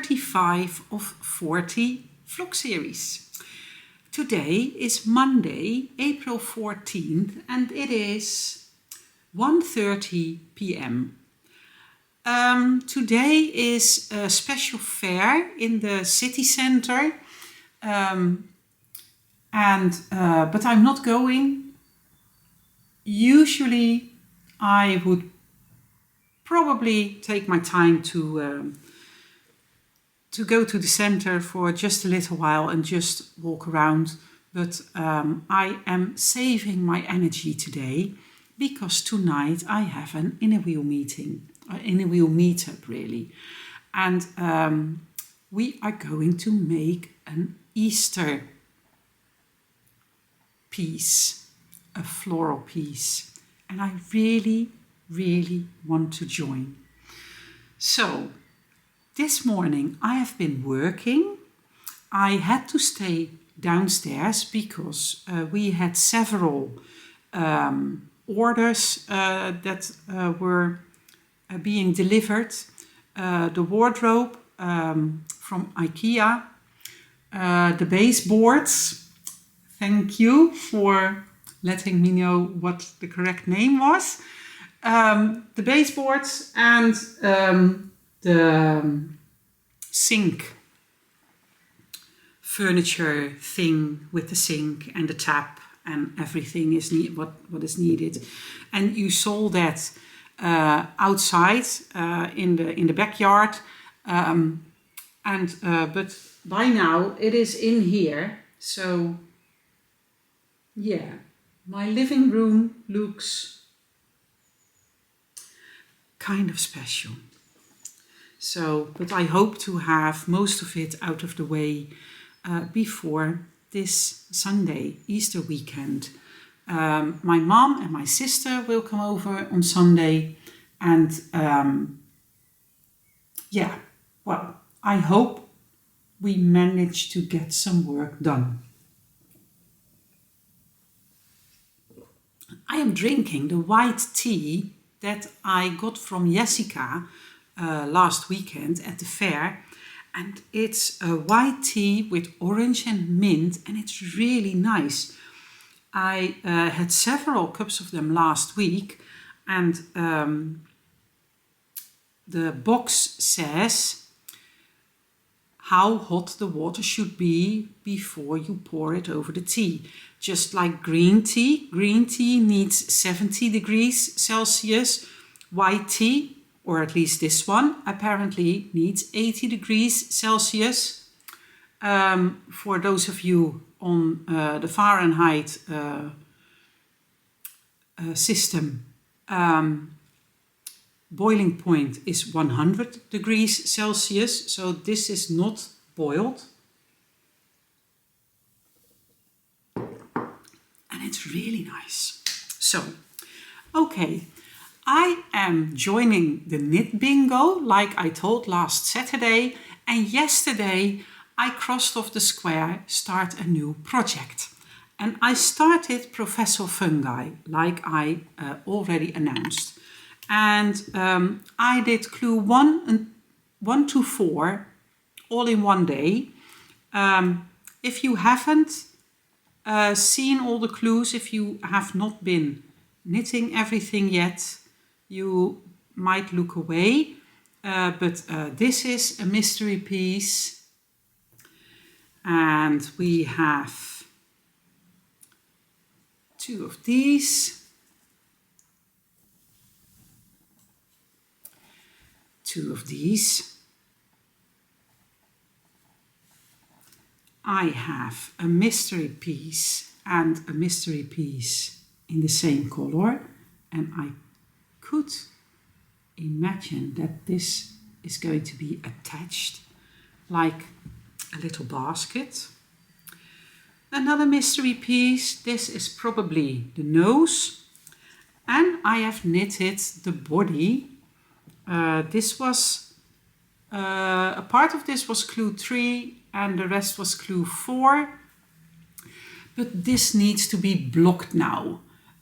35 of 40 vlog series. Today is Monday, April 14th, and it is 1:30 p.m. Today is a special fair in the city center, but I'm not going. Usually I would probably take my time to go to the center for just a little while and just walk around. But I am saving my energy today because tonight I have an inner wheel meeting, inner wheel meetup really. And we are going to make an Easter piece, a floral piece. And I really want to join. So this morning I have been working. I had to stay downstairs because we had several orders that were being delivered. The wardrobe from IKEA, the baseboards. Thank you for letting me know what the correct name was. The baseboards and the sink furniture thing with the sink and the tap and everything is what is needed. And you saw that outside in the backyard. But by now it is in here. So yeah, my living room looks kind of special. So, but I hope to have most of it out of the way before this Sunday, Easter weekend. My mom and my sister will come over on Sunday, and I hope we manage to get some work done. I am drinking the white tea that I got from Jessica last weekend at the fair, and it's a white tea with orange and mint, and it's really nice. I had several cups of them last week, and the box says how hot the water should be before you pour it over the tea. Just like green tea needs 70 degrees Celsius. White tea, or at least this one, apparently needs 80 degrees Celsius. For those of you on the Fahrenheit system, boiling point is 100 degrees Celsius. So this is not boiled. And it's really nice. So, okay, I am joining the knit bingo like I told last Saturday. And yesterday I crossed off the square, start a new project. And I started Professor Fungi like I already announced. And I did clue 1 to 4 all in one day. If you haven't seen all the clues, if you have not been knitting everything yet, you might look away. But this is a mystery piece. And we have 2 of these. 2 of these. I have a mystery piece and a mystery piece in the same color, and I could imagine that this is going to be attached like a little basket. Another mystery piece, this is probably the nose, and I have knitted the body. This was a part of this was clue 3 and the rest was clue 4, but this needs to be blocked now.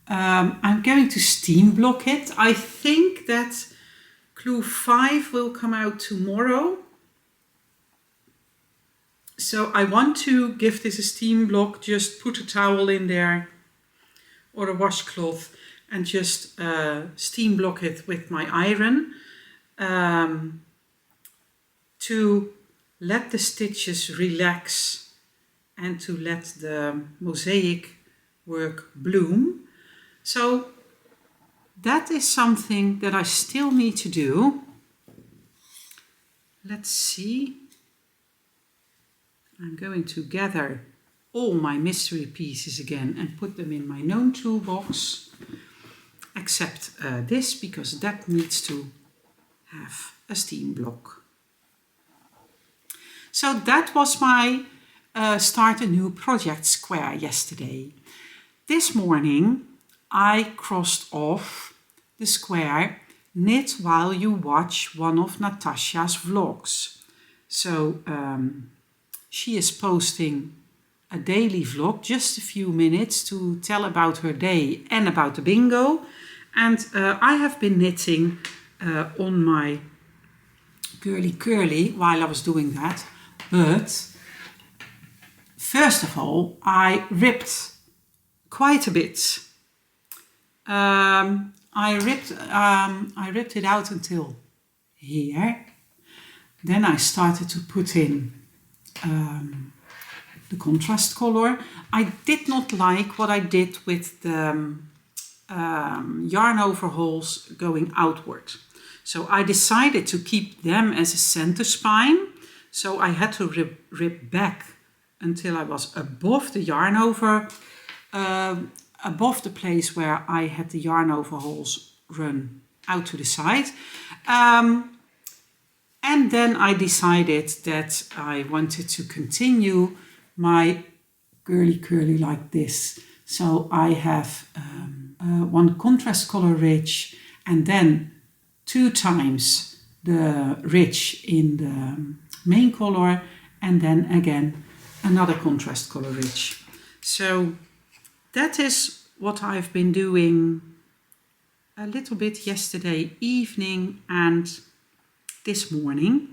I'm going to steam block it. I think that clue 5 will come out tomorrow. So I want to give this a steam block, just put a towel in there or a washcloth and just steam block it with my iron to let the stitches relax and to let the mosaic work bloom. So that is something that I still need to do. Let's see. I'm going to gather all my mystery pieces again and put them in my known toolbox, except this, because that needs to have a steam block. So that was my start a new project square yesterday. This morning I crossed off the square knit while you watch one of Natasha's vlogs. So she is posting a daily vlog, just a few minutes to tell about her day and about the bingo. And I have been knitting on my Girly Curly while I was doing that. But first of all, I ripped quite a bit. I ripped it out until here. Then I started to put in the contrast color. I did not like what I did with the yarn overhauls going outward. So I decided to keep them as a center spine. So I had to rip back until I was above the yarn over, above the place where I had the yarn overhauls run out to the side. And then I decided that I wanted to continue my Girly Curly like this. So I have one contrast color rich and then 2 times the rich in the main color and then again another contrast color rich. So that is what I've been doing a little bit yesterday evening and this morning.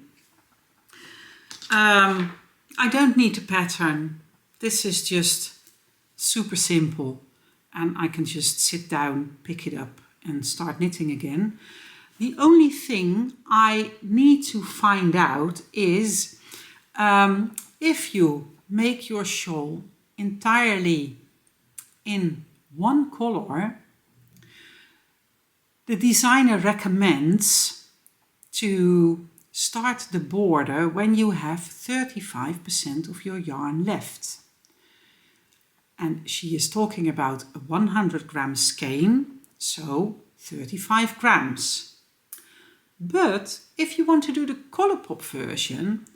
I don't need a pattern. This is just super simple and I can just sit down, pick it up and start knitting again. The only thing I need to find out is if you make your shawl entirely in one color, the designer recommends to start the border when you have 35% of your yarn left. And she is talking about a 100 gram skein, so 35 grams. But if you want to do the Colourpop version,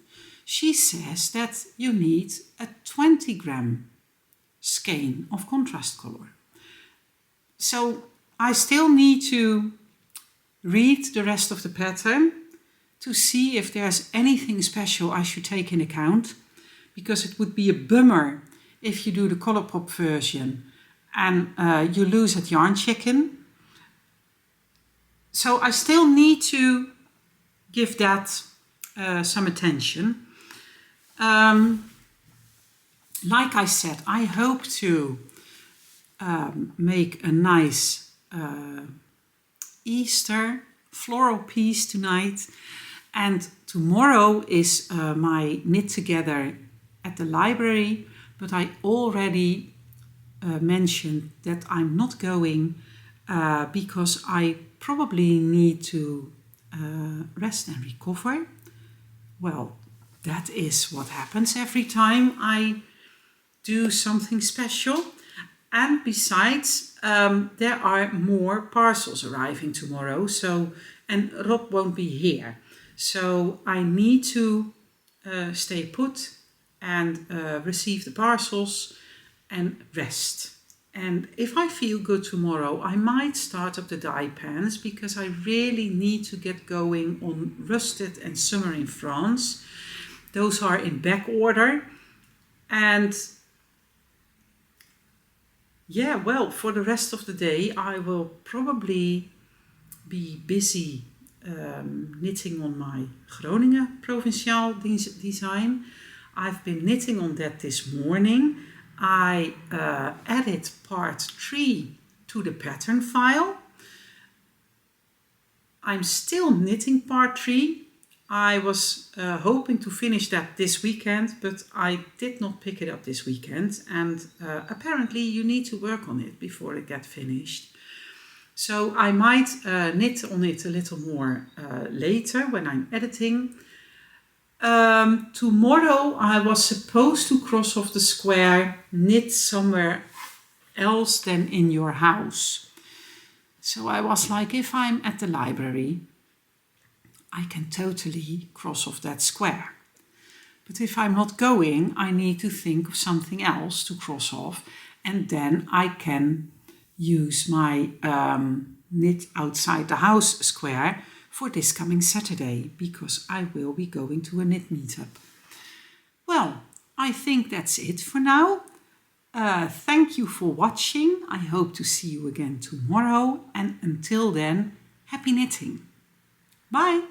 she says that you need a 20 gram skein of contrast color. So I still need to read the rest of the pattern to see if there's anything special I should take in account, because it would be a bummer if you do the Colourpop version and you lose at Yarn Chicken. So I still need to give that some attention. Like I said, I hope to make a nice Easter floral piece tonight. And tomorrow is my knit together at the library, but I already mentioned that I'm not going because I probably need to rest and recover. Well, that is what happens every time I do something special. And besides, there are more parcels arriving tomorrow, and Rob won't be here. So I need to stay put and receive the parcels and rest. And if I feel good tomorrow, I might start up the dye pans because I really need to get going on Rusted and Summer in France. Those are in back order. And yeah, well, for the rest of the day, I will probably be busy knitting on my Groningen Provinciaal design. I've been knitting on that this morning. I added part 3 to the pattern file. I'm still knitting part 3. I was hoping to finish that this weekend, but I did not pick it up this weekend. And apparently you need to work on it before it gets finished. So I might knit on it a little more later when I'm editing. Tomorrow I was supposed to cross off the square, knit somewhere else than in your house. So I was like, if I'm at the library, I can totally cross off that square. But if I'm not going, I need to think of something else to cross off, and then I can use my knit outside the house square for this coming Saturday, because I will be going to a knit meetup. Well, I think that's it for now. Thank you for watching. I hope to see you again tomorrow, and until then, happy knitting. Bye!